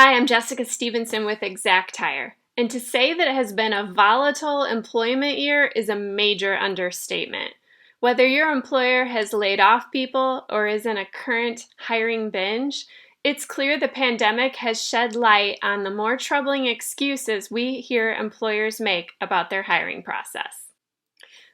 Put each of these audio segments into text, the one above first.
Hi, I'm Jessica Stevenson with Exact Hire, and to say that it has been a volatile employment year is a major understatement. Whether your employer has laid off people or is in a current hiring binge, it's clear the pandemic has shed light on the more troubling excuses we hear employers make about their hiring process.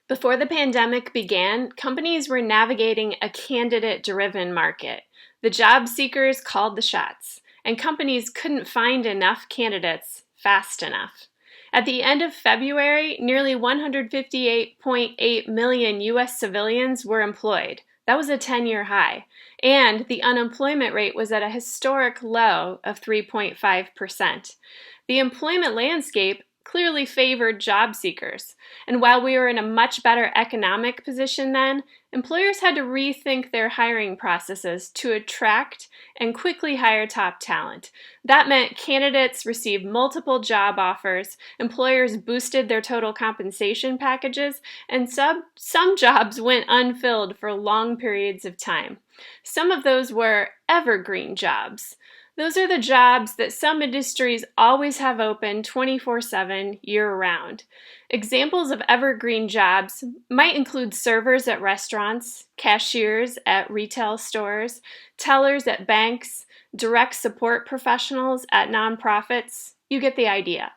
Before the pandemic began, companies were navigating a candidate-driven market. The job seekers called the shots, and companies couldn't find enough candidates fast enough. At the end of February, nearly 158.8 million U.S. civilians were employed. That was a 10-year high. And the unemployment rate was at a historic low of 3.5%. The employment landscape clearly favored job seekers. And while we were in a much better economic position then, employers had to rethink their hiring processes to attract and quickly hire top talent. That meant candidates received multiple job offers, employers boosted their total compensation packages, and some jobs went unfilled for long periods of time. Some of those were evergreen jobs. Those are the jobs that some industries always have open 24/7 year-round. Examples of evergreen jobs might include servers at restaurants, cashiers at retail stores, tellers at banks, direct support professionals at nonprofits. You get the idea.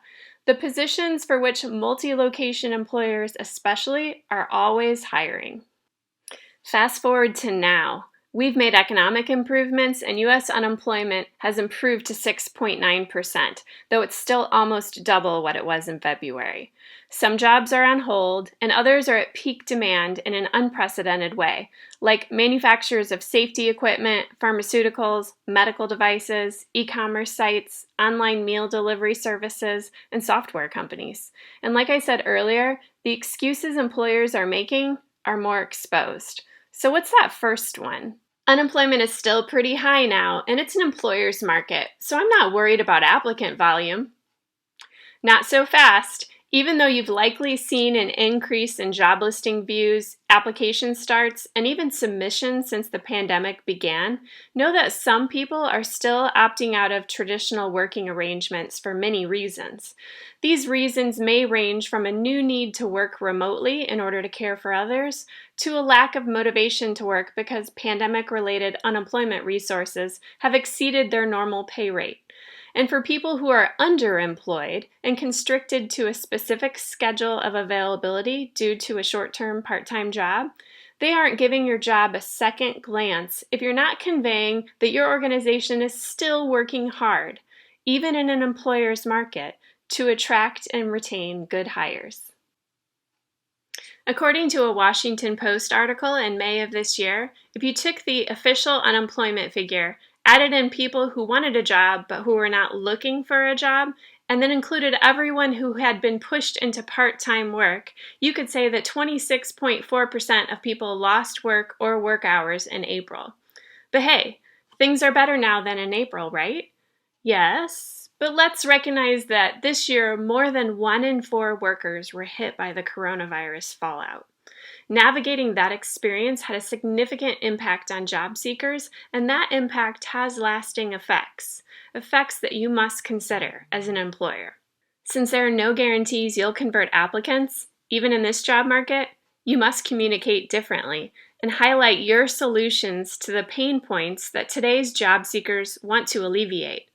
The positions for which multi-location employers especially are always hiring. Fast forward to now. We've made economic improvements and U.S. unemployment has improved to 6.9%, though it's still almost double what it was in February. Some jobs are on hold and others are at peak demand in an unprecedented way, like manufacturers of safety equipment, pharmaceuticals, medical devices, e-commerce sites, online meal delivery services, and software companies. And like I said earlier, the excuses employers are making are more exposed. So what's that first one? Unemployment is still pretty high now, and it's an employer's market, so I'm not worried about applicant volume. Not so fast. Even though you've likely seen an increase in job listing views, application starts, and even submissions since the pandemic began, know that some people are still opting out of traditional working arrangements for many reasons. These reasons may range from a new need to work remotely in order to care for others, to a lack of motivation to work because pandemic-related unemployment resources have exceeded their normal pay rate. And for people who are underemployed and constricted to a specific schedule of availability due to a short-term part-time job, they aren't giving your job a second glance if you're not conveying that your organization is still working hard, even in an employer's market, to attract and retain good hires. According to a Washington Post article in May of this year, if you took the official unemployment figure, added in people who wanted a job but who were not looking for a job, and then included everyone who had been pushed into part-time work, you could say that 26.4% of people lost work or work hours in April. But hey, things are better now than in April, right? Yes, but let's recognize that this year more than 1 in 4 workers were hit by the coronavirus fallout. Navigating that experience had a significant impact on job seekers, and that impact has lasting effects that you must consider as an employer. Since there are no guarantees you'll convert applicants, even in this job market, you must communicate differently and highlight your solutions to the pain points that today's job seekers want to alleviate.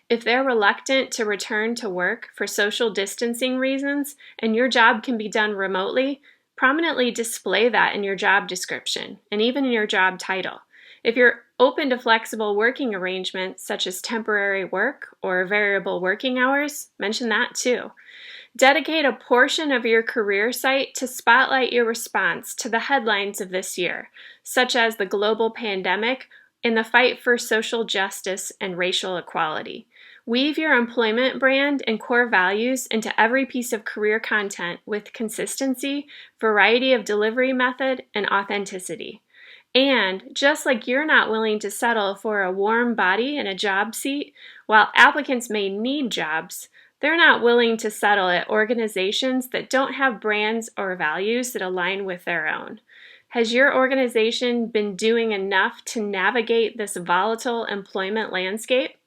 If they're reluctant to return to work for social distancing reasons and your job can be done remotely, prominently display that in your job description and even in your job title. If you're open to flexible working arrangements such as temporary work or variable working hours, mention that too. Dedicate a portion of your career site to spotlight your response to the headlines of this year, such as the global pandemic and the fight for social justice and racial equality. Weave your employment brand and core values into every piece of career content with consistency, variety of delivery method, and authenticity. And just like you're not willing to settle for a warm body and a job seat, while applicants may need jobs, they're not willing to settle at organizations that don't have brands or values that align with their own. Has your organization been doing enough to navigate this volatile employment landscape?